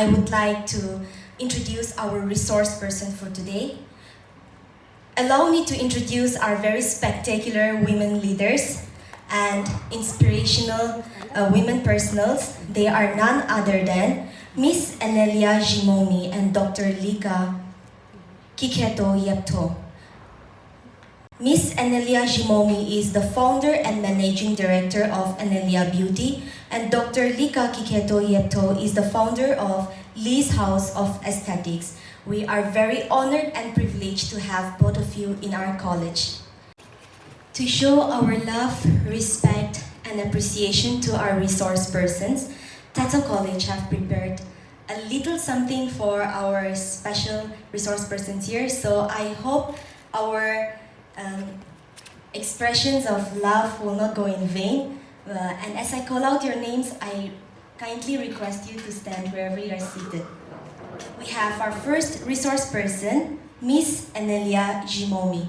I would like to introduce our resource person for today. Allow me to introduce our very spectacular women leaders and inspirational women personals. They are none other than Miss Anelia Jimomi and Dr. Lika Kiketo Yepto. Miss Anelia Jimomi is the founder and managing director of Anelia Beauty, and Dr. Lika Kiketo Yepto is the founder of Lee's House of Aesthetics. We are very honored and privileged to have both of you in our college. To show our love, respect, and appreciation to our resource persons, TETSO College have prepared a little something for our special resource persons here. So I hope our expressions of love will not go in vain. And as I call out your names, I kindly request you to stand wherever you are seated. We have our first resource person, Miss Anelia Jimomi.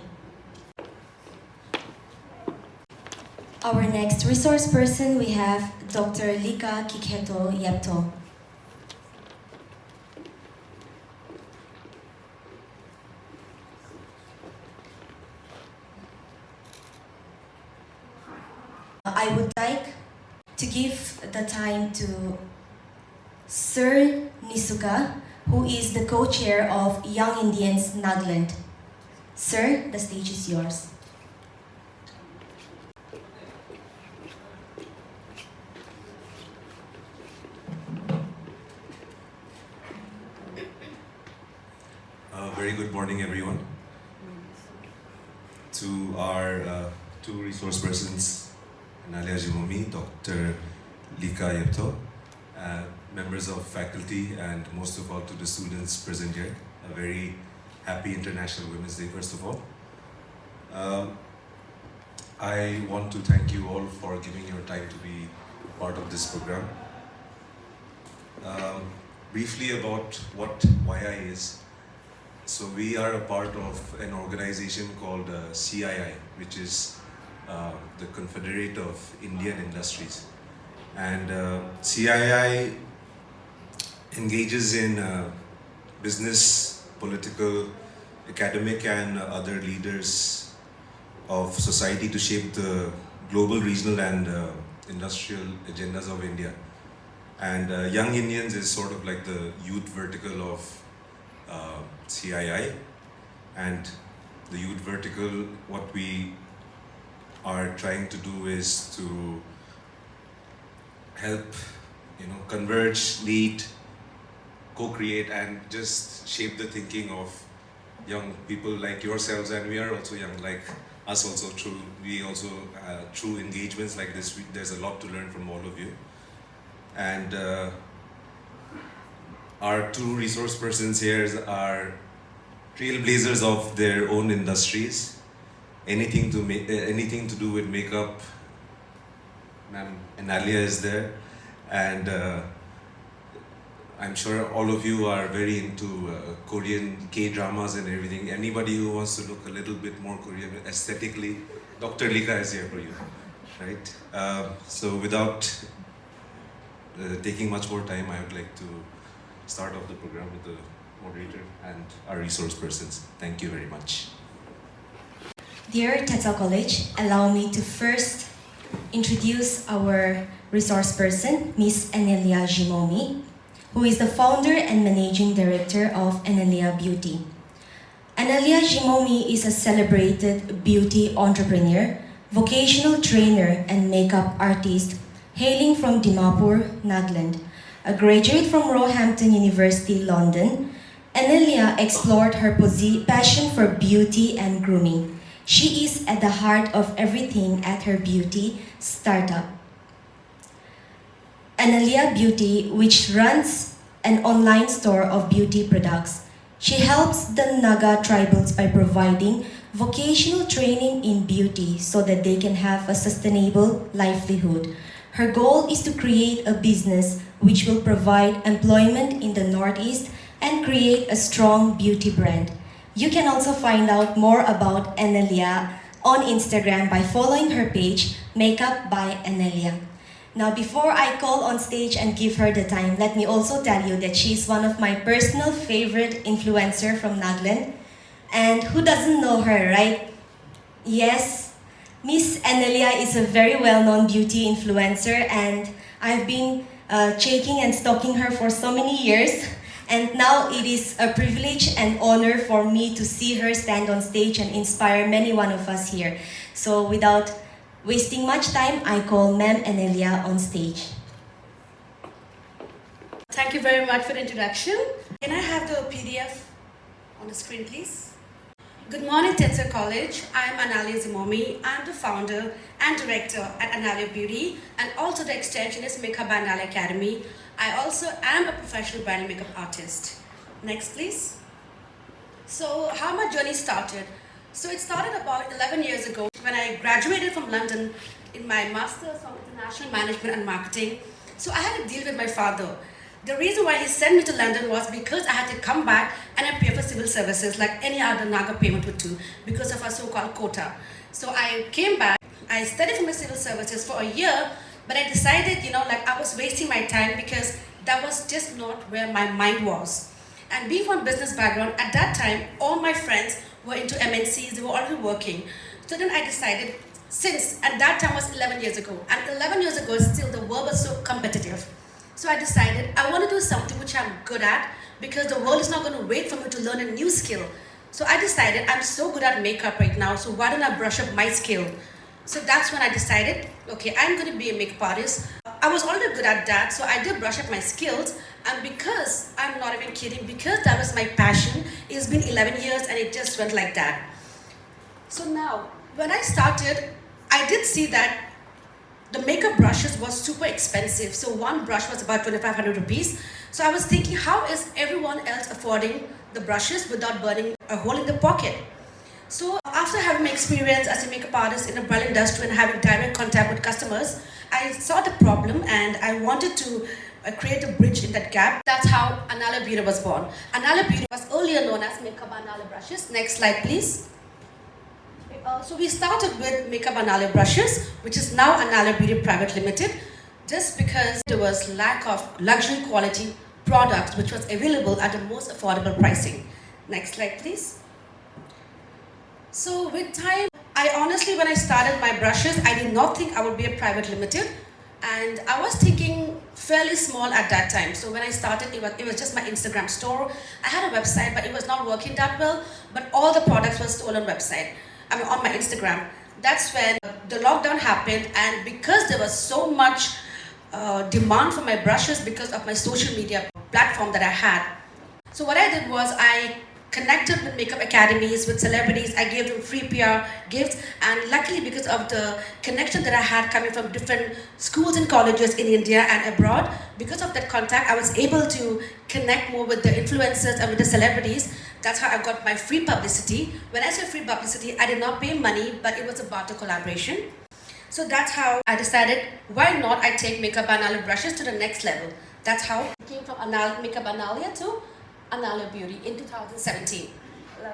Our next resource person, we have Dr. Lika Kiketo Yepto. I would like to give the time to Sir Nisuka, who is the co-chair of Young Indians Nagaland. Sir, the stage is yours. Very good morning, everyone. To our two resource persons, Anelia Jimomi, Dr. Lika Yepto, members of faculty, and most of all to the students present here. A very happy International Women's Day, first of all. I want to thank you all for giving your time to be part of this program. Briefly about what YI is. So we are a part of an organization called CII, which is the Confederate of Indian Industries. And CII engages in business, political, academic and other leaders of society to shape the global, regional and industrial agendas of India. And Young Indians is sort of like the youth vertical of CII, and the youth vertical, what we are trying to do is to help, converge, lead, co-create and just shape the thinking of young people like yourselves, and we are also young, like us also, through engagements like this, there's a lot to learn from all of you. And our two resource persons here are trailblazers of their own industries. Anything to do with makeup, Ma'am Anelia is there, and I'm sure all of you are very into Korean K-dramas and everything. Anybody who wants to look a little bit more Korean aesthetically, Dr. Lika is here for you, right? So without taking much more time, I would like to start off the program with the moderator and our resource persons. Thank you very much. Dear TETSO College, allow me to first introduce our resource person, Miss Anelia Jimomi, who is the founder and managing director of Anelia Beauty. Anelia Jimomi is a celebrated beauty entrepreneur, vocational trainer, and makeup artist hailing from Dimapur, Nagaland. A graduate from Roehampton University, London, Anelia explored her passion for beauty and grooming. She is at the heart of everything at her beauty startup, Anelia Beauty, which runs an online store of beauty products. She helps the Naga tribals by providing vocational training in beauty so that they can have a sustainable livelihood. Her goal is to create a business which will provide employment in the Northeast and create a strong beauty brand. You can also find out more about Anelia on Instagram by following her page, Makeup by Anelia. Now, before I call on stage and give her the time, let me also tell you that she's one of my personal favorite influencer from Nagaland. And who doesn't know her, right? Yes, Miss Anelia is a very well-known beauty influencer, and I've been checking and stalking her for so many years. And now it is a privilege and honor for me to see her stand on stage and inspire many one of us here. So without wasting much time, I call Ma'am Anelia on stage. Thank you very much for the introduction. Can I have the PDF on the screen, please? Good morning, TETSO College. I'm Analia Zimomi. I'm the founder and director at Analia Beauty, and also the extension is Makeup by Analia Academy. I also am a professional bridal makeup artist. Next, please. So, how my journey started? So, it started about 11 years ago when I graduated from London in my Master's of International Management and Marketing. So, I had to deal with my father. The reason why he sent me to London was because I had to come back and appear for civil services like any other Naga payment would do because of our so-called quota. So I came back, I studied for my civil services for a year, but I decided, I was wasting my time because that was just not where my mind was. And being from a business background, at that time, all my friends were into MNCs, they were already working. So then I decided, since at that time was 11 years ago, and 11 years ago still the world was so competitive. So I decided I want to do something which I'm good at because the world is not going to wait for me to learn a new skill. So I decided I'm so good at makeup right now, so why don't I brush up my skill? So that's when I decided, okay, I'm going to be a makeup artist. I was already good at that, so I did brush up my skills. And because, I'm not even kidding, because that was my passion, it's been 11 years and it just went like that. So now, when I started, I did see that the makeup brushes was super expensive. So one brush was about 2,500 rupees. So I was thinking, how is everyone else affording the brushes without burning a hole in the pocket? So after having my experience as a makeup artist in the bridal industry and having direct contact with customers, I saw the problem and I wanted to create a bridge in that gap. That's how Analia Beauty was born. Analia Beauty was earlier known as Makeup by Analia Brushes. Next slide, please. So we started with Makeup Analia brushes, which is now Analia Beauty Private Limited, just because there was lack of luxury quality products which was available at the most affordable pricing. Next slide, please. So with time, I honestly, when I started my brushes, I did not think I would be a private limited, and I was thinking fairly small at that time. So when I started, it was just my Instagram store. I had a website, but it was not working that well. But all the products were still on website. On my Instagram. That's when the lockdown happened, and because there was so much demand for my brushes because of my social media platform that I had. So what I did was I connected with makeup academies, with celebrities. I gave them free PR gifts, and luckily because of the connection that I had coming from different schools and colleges in India and abroad, because of that contact, I was able to connect more with the influencers and with the celebrities. That's how I got my free publicity. When I say free publicity, I did not pay money, but it was a barter collaboration. So that's how I decided, why not I take Makeup by Analia brushes to the next level. That's how it came from Makeup by Analia to Analia Beauty in 2017.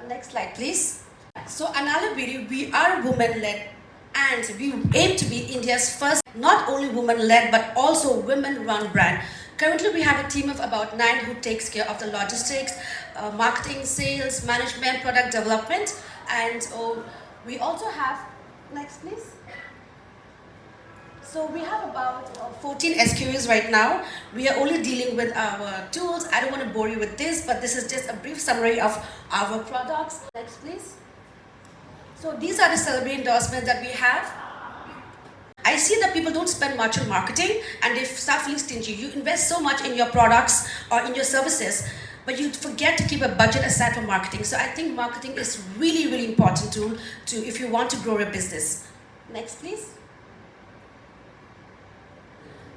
Next slide, please. So Analia Beauty, we are women-led, and we aim to be India's first, not only women-led, but also women-run brand. Currently, we have a team of about 9 who takes care of the logistics, marketing, sales, management, product development, and we also have, next please. So we have about 14 SKUs right now. We are only dealing with our tools. I don't want to bore you with this, but this is just a brief summary of our products. Next please. So these are the celebrity endorsements that we have. I see that people don't spend much on marketing and they start feeling stingy. You invest so much in your products or in your services, but you forget to keep a budget aside for marketing. So I think marketing is really, really important tool if you want to grow your business. Next, please.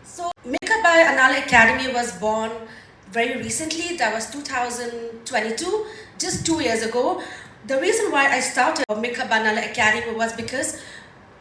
So Makeup by Analia Academy was born very recently. That was 2022, just 2 years ago. The reason why I started Makeup by Analia Academy was because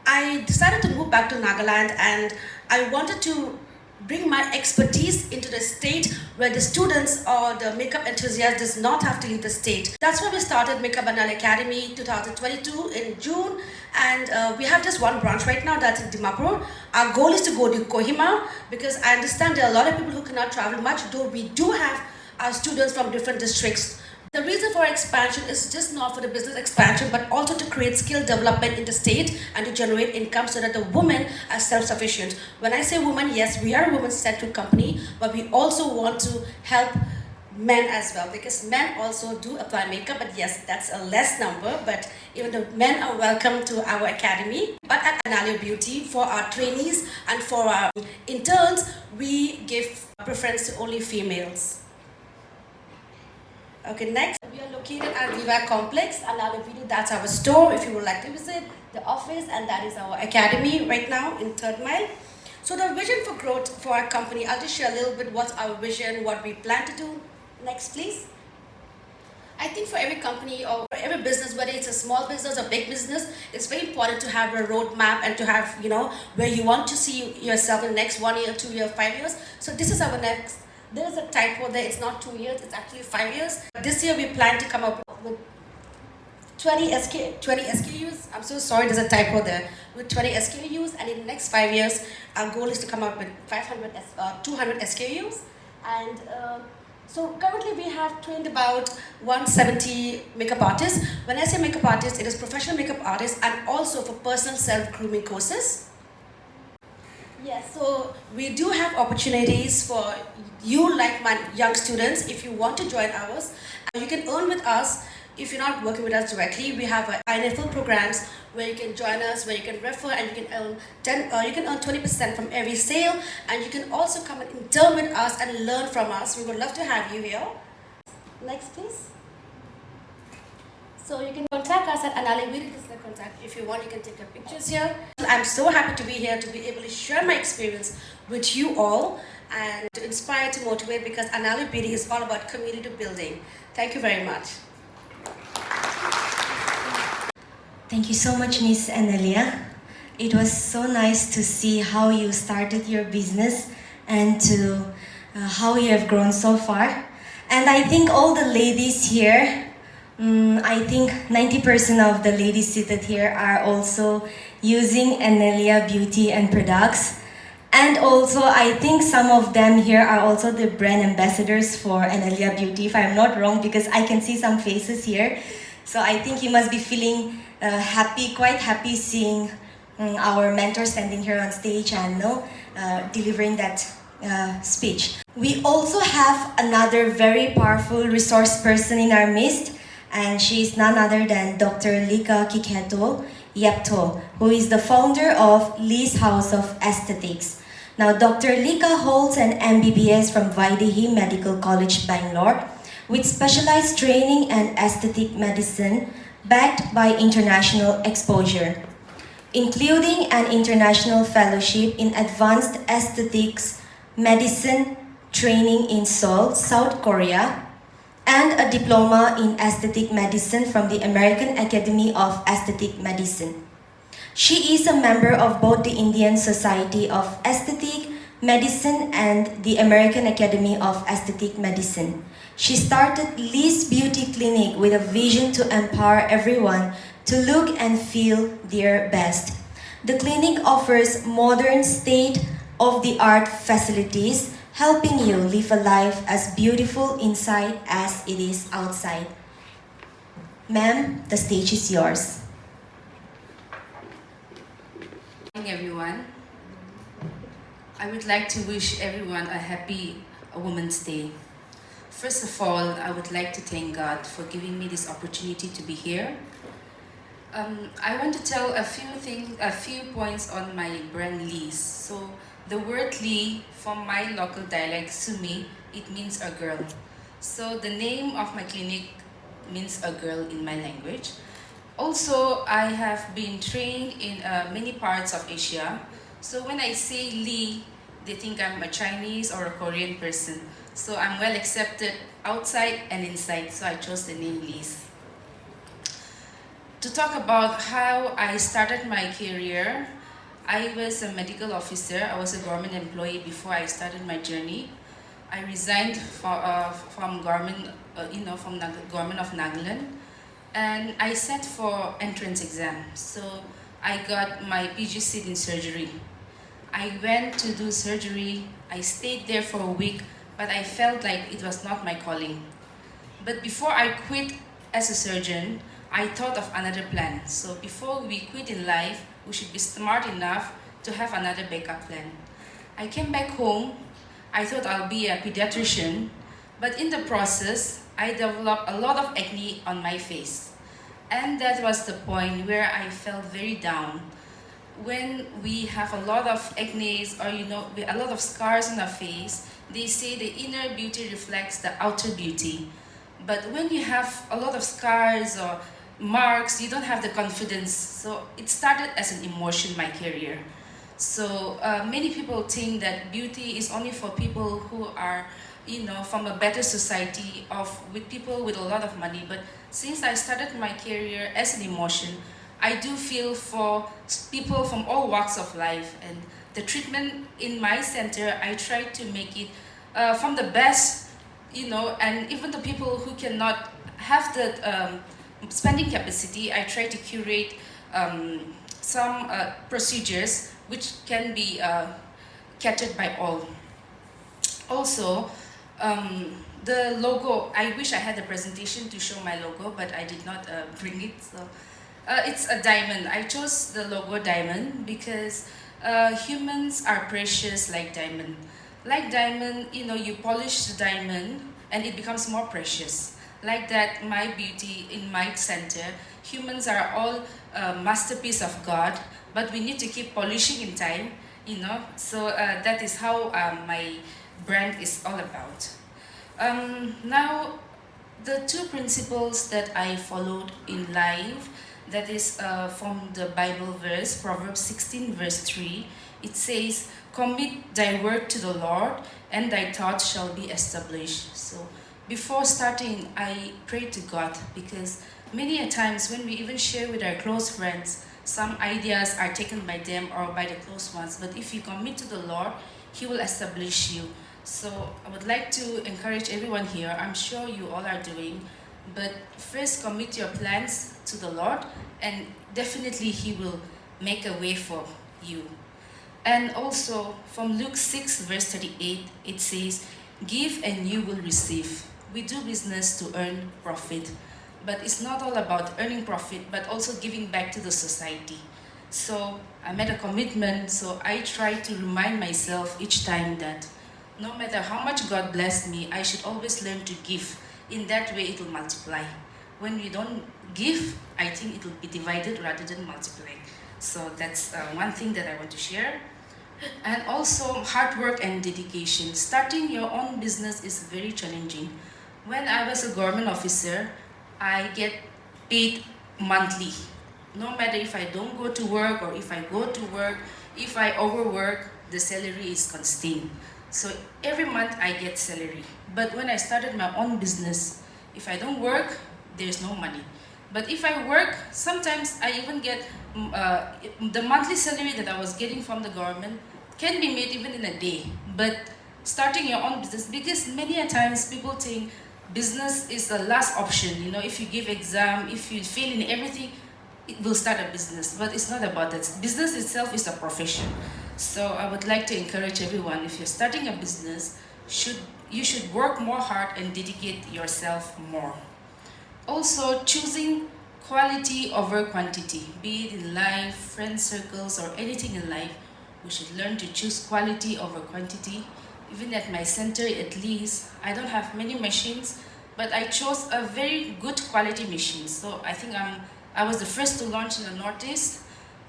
I decided to move back to Nagaland, and I wanted to bring my expertise into the state where the students or the makeup enthusiast does not have to leave the state. That's why we started Makeup Banal Academy 2022 in June, and we have just one branch right now, that's in Dimapur. Our goal is to go to Kohima because I understand there are a lot of people who cannot travel much, though we do have our students from different districts. The reason for expansion is just not for the business expansion, but also to create skill development in the state and to generate income so that the women are self-sufficient. When I say women, yes, we are a women-centric company, but we also want to help men as well, because men also do apply makeup, but yes, that's a less number, but even the men are welcome to our academy. But at Analia Beauty, for our trainees and for our interns, we give preference to only females. Okay, next, we are located at Viva Complex, Analia Beauty, that's our store if you would like to visit, the office, and that is our academy right now in 3rd Mile. So the vision for growth for our company, I'll just share a little bit what's our vision, what we plan to do. Next, please. I think for every company or for every business, whether it's a small business or big business, it's very important to have a roadmap and to have, where you want to see yourself in the next 1 year, 2 years, 5 years. So this is our next. There's a typo there, it's not 2 years, it's actually 5 years. This year we plan to come up with 20 SKUs. I'm so sorry, there's a typo there. With 20 SKUs, and in the next 5 years, our goal is to come up with 200 SKUs. And so currently we have trained about 170 makeup artists. When I say makeup artists, it is professional makeup artists and also for personal self-grooming courses. Yes, so we do have opportunities for you, like my young students, if you want to join ours. You can earn with us if you're not working with us directly. We have NFL programs where you can join us, where you can refer, and you can earn 20% from every sale, and you can also come and intern with us and learn from us. We would love to have you here. Next, please. So you can contact us at Analia Beauty. This is the contact. If you want, you can take your pictures here. I'm so happy to be here to be able to share my experience with you all and to inspire, to motivate, because Analia Beauty is all about community building. Thank you very much. Thank you so much, Miss Analia. It was so nice to see how you started your business and to how you have grown so far. And I think all the ladies here, I think 90% of the ladies seated here are also using Analia Beauty and products. And also, I think some of them here are also the brand ambassadors for Analia Beauty, if I'm not wrong, because I can see some faces here. So I think you must be feeling quite happy seeing our mentor standing here on stage and delivering that speech. We also have another very powerful resource person in our midst, and she is none other than Dr. LIKA Kiketo Yepto, who is the founder of Lee's House of Aesthetics. Now, Dr. LIKA holds an MBBS from Vaidehi Medical College, Bangalore, with specialized training and aesthetic medicine backed by international exposure, including an international fellowship in advanced aesthetics medicine training in Seoul, South Korea, and a diploma in aesthetic medicine from the American Academy of Aesthetic Medicine. She is a member of both the Indian Society of Aesthetic Medicine and the American Academy of Aesthetic Medicine. She started Lee's Beauty Clinic with a vision to empower everyone to look and feel their best. The clinic offers modern state-of-the-art facilities, helping you live a life as beautiful inside as it is outside. Ma'am, the stage is yours. Good morning, everyone. I would like to wish everyone a happy Women's Day. First of all, I would like to thank God for giving me this opportunity to be here. I want to tell a few points on my brand Lee's. So the word Lee, from my local dialect, Sumi, it means a girl. So the name of my clinic means a girl in my language. Also, I have been trained in many parts of Asia. So when I say Lee, they think I'm a Chinese or a Korean person. So I'm well accepted outside and inside, so I chose the name Lee's. To talk about how I started my career, I was a medical officer. I was a government employee before I started my journey. I resigned from government, from government of Nagaland, and I sat for entrance exam. So I got my PG seat in surgery. I went to do surgery. I stayed there for a week, but I felt like it was not my calling. But before I quit as a surgeon, I thought of another plan. So before we quit in life, we should be smart enough to have another backup plan. I came back home. I thought I'll be a pediatrician, but in the process, I developed a lot of acne on my face. And that was the point where I felt very down. When we have a lot of acne or a lot of scars on our face, they say the inner beauty reflects the outer beauty. But when you have a lot of scars or marks, you don't have the confidence. So it started as an emotion, my career. So many people think that beauty is only for people who are, from a better society with people with a lot of money. But since I started my career as an emotion, I do feel for people from all walks of life. And the treatment in my center, I try to make it from the best, and even the people who cannot have the spending capacity, I try to curate some procedures which can be catered by all. Also, the logo, I wish I had a presentation to show my logo, but I did not bring it. So it's a diamond. I chose the logo diamond because humans are precious like diamond. Like diamond, you polish the diamond and it becomes more precious. Like that, my beauty in my center, humans are all masterpiece of God, but we need to keep polishing in time, So that is how my brand is all about. Now, the two principles that I followed in life, that is from the Bible verse, Proverbs 16 verse 3, it says, "Commit thy work to the Lord, and thy thoughts shall be established." So before starting, I prayed to God, because many a times when we even share with our close friends, some ideas are taken by them or by the close ones. But if you commit to the Lord, He will establish you. So I would like to encourage everyone here, I'm sure you all are doing, but first commit your plans to the Lord, and definitely He will make a way for you. And also from Luke 6 verse 38, it says, "Give and you will receive." We do business to earn profit, but it's not all about earning profit, but also giving back to the society. So I made a commitment, so I try to remind myself each time that no matter how much God blessed me, I should always learn to give. In that way, it will multiply. When we don't give, I think it will be divided rather than multiplying. So that's one thing that I want to share. And also hard work and dedication. Starting your own business is very challenging. When I was a government officer, I get paid monthly. No matter if I don't go to work or if I go to work, if I overwork, the salary is constant. So every month I get salary. But when I started my own business, if I don't work, there's no money. But if I work, sometimes I even get the monthly salary that I was getting from the government can be made even in a day. But starting your own business, because many a times people think business is the last option. If you give exam, if you fail in everything, it will start a business. But it's not about that. Business itself is a profession. So I would like to encourage everyone, if you're starting a business, you should work more hard and dedicate yourself more. Also, choosing quality over quantity, be it in life, friend circles, or anything in life, we should learn to choose quality over quantity. Even at my center, at least, I don't have many machines, but I chose a very good quality machine. So I think I was the first to launch in the Northeast.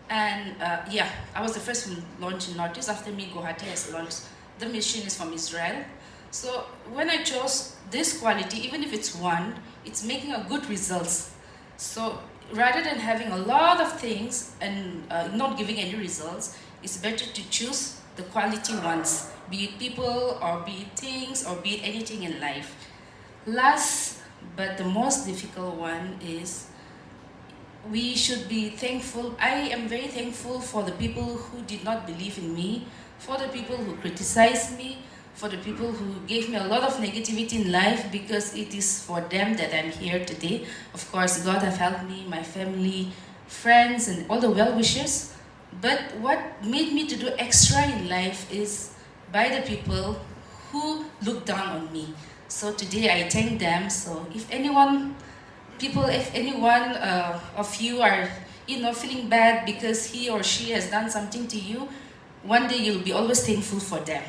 And I was the first to launch in Northeast. After me, Guwahati has launched. The machine is from Israel. So when I chose this quality, even if it's one, it's making a good results. So rather than having a lot of things and not giving any results, it's better to choose the quality ones, be it people or be it things or be it anything in life. Last but the most difficult one is we should be thankful. I am very thankful for the people who did not believe in me, for the people who criticized me, for the people who gave me a lot of negativity in life, because it is for them that I'm here today. Of course, God have helped me, my family, friends, and all the well-wishers. But what made me to do extra in life is by the people who look down on me. So today I thank them. So if anyone of you are feeling bad because he or she has done something to you, one day you'll be always thankful for them.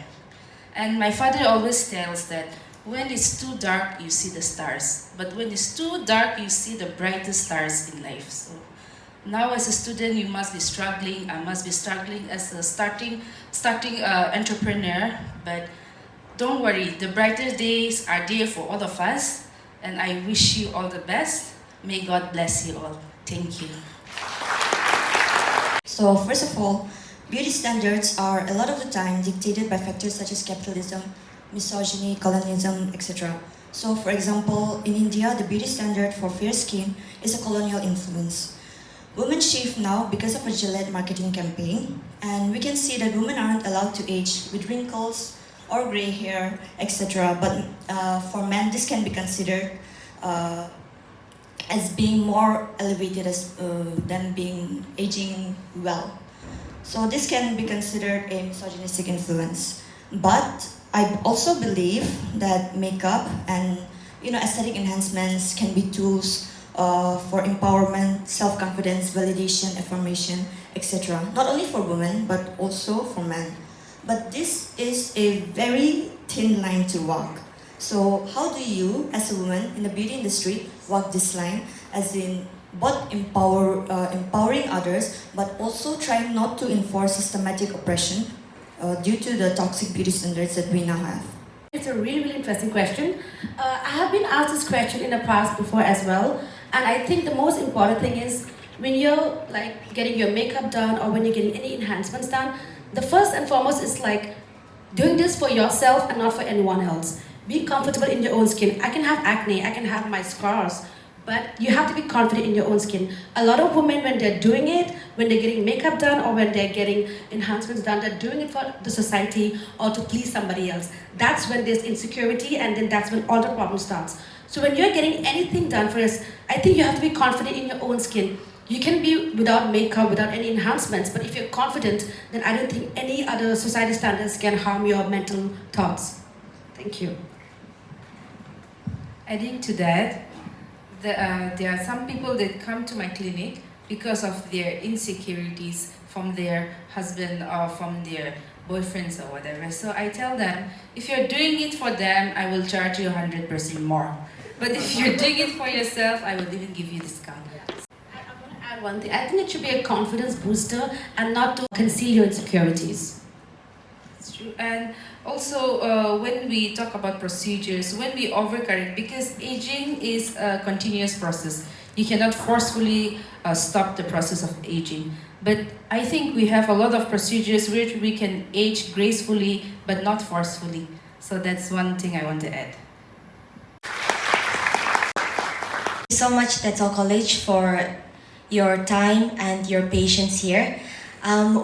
And my father always tells that when it's too dark, you see the stars. But when it's too dark, you see the brightest stars in life. So now as a student, you must be struggling. I must be struggling as a starting entrepreneur. But don't worry, the brighter days are there for all of us. And I wish you all the best. May God bless you all. Thank you. So first of all, beauty standards are a lot of the time dictated by factors such as capitalism, misogyny, colonialism, etc. So for example, in India, the beauty standard for fair skin is a colonial influence. Women shave now because of a Gillette marketing campaign, and we can see that women aren't allowed to age with wrinkles or gray hair, etc. But for men, this can be considered as being more elevated than being aging well. So this can be considered a misogynistic influence. But I also believe that makeup and aesthetic enhancements can be tools for empowerment, self-confidence, validation, affirmation, etc. Not only for women, but also for men. But this is a very thin line to walk. So how do you, as a woman in the beauty industry, walk this line, as in both empowering others, but also trying not to enforce systematic oppression due to the toxic beauty standards that we now have? It's a really, really interesting question. I have been asked this question in the past before as well, and I think the most important thing is when you're getting your makeup done or when you're getting any enhancements done, the first and foremost is doing this for yourself and not for anyone else. Be comfortable in your own skin. I can have acne, I can have my scars, but you have to be confident in your own skin. A lot of women, when they're doing it, when they're getting makeup done or when they're getting enhancements done, they're doing it for the society or to please somebody else. That's when there's insecurity, and then that's when all the problem starts. So when you're getting anything done for us, I think you have to be confident in your own skin. You can be without makeup, without any enhancements, but if you're confident, then I don't think any other society standards can harm your mental thoughts. Thank you. Adding to that, there are some people that come to my clinic because of their insecurities from their husband or from their boyfriends or whatever. So I tell them, if you're doing it for them, I will charge you 100% more. But if you're doing it for yourself, I will even give you a discount. I want to add one thing. I think it should be a confidence booster and not to conceal your insecurities. It's true. And also, when we talk about procedures, when we overcorrect, because aging is a continuous process. You cannot forcefully stop the process of aging. But I think we have a lot of procedures where we can age gracefully, but not forcefully. So that's one thing I want to add. Thank you so much, TETSO College, for your time and your patience here.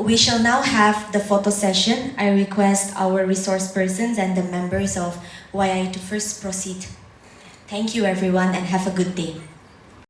We shall now have the photo session. I request our resource persons and the members of YI to first proceed. Thank you everyone and have a good day.